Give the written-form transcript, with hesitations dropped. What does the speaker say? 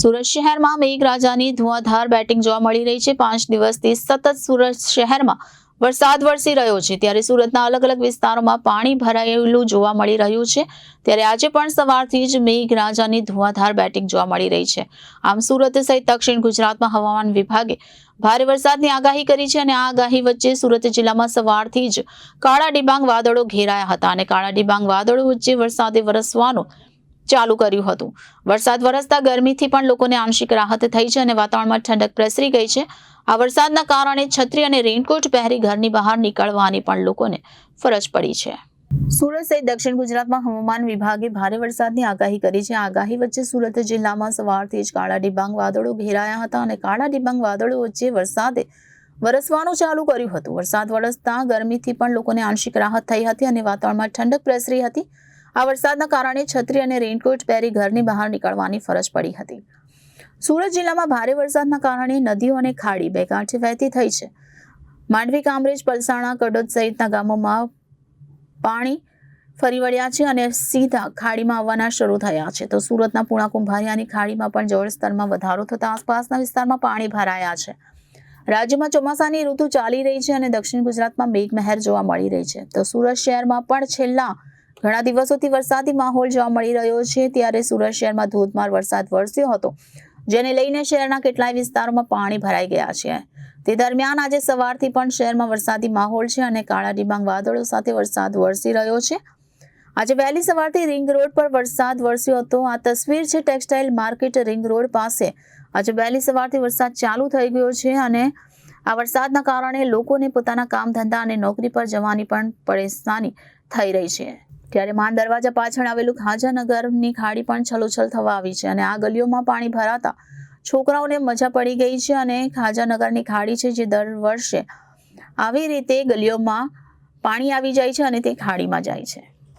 સુરત શહેરમાં મેઘરાજાની ધુઆધાર બેટિંગ જોવા મળી રહી છે। 5 દિવસથી સતત સુરત શહેરમાં વરસાદ વરસી રહ્યો છે, ત્યારે સુરતના અલગ અલગ વિસ્તારોમાં પાણી ભરાયેલું જોવા મળી રહ્યું છે। ત્યારે આજે પણ સવારથી જ મેઘરાજાની ધુઆધાર બેટિંગ જોવા મળી રહી છે। આમ સુરત સહિત દક્ષિણ ગુજરાતમાં હવામાન વિભાગે ભારે વરસાદની આગાહી કરી છે અને આ આગાહી વચ્ચે સુરત જિલ્લામાં સવારથી જ કાળા ડિબાંગ વાદળો ઘેરાયા હતા અને કાળા ડિબાંગ વાદળો વચ્ચે વરસાદે વરસવાનું ચાલુ કર્યું હતું। વરસાદ વરસતા ગરમીથી પણ લોકોને આંશિક રાહત થઈ છે અને વાતાવરણમાં ઠંડક પ્રસરી ગઈ છે। આ વરસાદના કારણે છત્રી અને રેનકોટ પહેરી ઘરની બહાર નીકળવાની પણ લોકોને ફરજ પડી છે। સુરત સહિત દક્ષિણ ગુજરાતમાં હવામાન વિભાગે ભારે વરસાદની આગાહી કરી છે। આગાહી વચ્ચે સુરત જિલ્લામાં સવારથી જ કાળા ડિબાંગ વાદળો ઘેરાયા હતા અને કાળા ડિબાંગ વાદળો વચ્ચે વરસાદે વરસવાનું ચાલુ કર્યું હતું। વરસાદ વરસતા ગરમીથી પણ લોકોને આંશિક રાહત થઈ હતી અને વાતાવરણમાં ઠંડક પ્રસરી હતી। આ વરસાદના કારણે છત્રી અને રેનકોટ પહેરી ઘરની બહાર નીકળવાની ફરજ પડી હતી। સુરત જિલ્લામાં ભારે વરસાદના કારણે નદીઓ અને ખાડી બે કાંઠે વહેતી થઈ છે। માંડવી, કામરેજ, પલસાણા, કડોદ સહિતના ગામોમાં પાણી ફરી વળ્યા છે અને સીધા ખાડીમાં આવવાના શરૂ થયા છે। તો સુરતના પૂણા કુંભારિયાની ખાડીમાં પણ જળસ્તરમાં વધારો થતા આસપાસના વિસ્તારમાં પાણી ભરાયા છે। રાજ્યમાં ચોમાસાની ઋતુ ચાલી રહી છે અને દક્ષિણ ગુજરાતમાં મેઘમહેર જોવા મળી રહી છે। તો સુરત શહેરમાં પણ છેલ્લા ઘણા દિવસોથી વરસાદી માહોલ જોવા મળી રહ્યો છે। ત્યારે સુરત શહેરમાં ધોધમાર વરસાદ વરસ્યો હતો, જેને લઈને શહેરના કેટલાય વિસ્તારોમાં પાણી ભરાઈ ગયા છે। તે દરમિયાન આજે સવારથી પણ શહેરમાં વરસાદી માહોલ છે અને કાળા ડિબાંગ વાદળો સાથે વરસાદ વરસી રહ્યો છે। આજે વહેલી સવારથી રિંગ રોડ પર વરસાદ વરસ્યો હતો। આ તસવીર છે ટેક્સટાઇલ માર્કેટ રિંગ રોડ પાસે। આજે વહેલી સવારથી વરસાદ ચાલુ થઈ ગયો છે અને આ વરસાદના કારણે લોકોને પોતાના કામ ધંધા અને નોકરી પર જવાની પણ પરેશાની થઈ રહી છે। ત્યારે માન દરવાજા પાછળ આવેલું ખાજાનગરની ખાડી પણ છલોછલ થવા આવી છે અને આ ગલીઓમાં પાણી ભરાતા છોકરાઓને મજા પડી ગઈ છે અને ખાજાનગરની ખાડી છે જે દર વર્ષે આવી રીતે ગલીઓમાં પાણી આવી જાય છે અને તે ખાડીમાં જાય છે।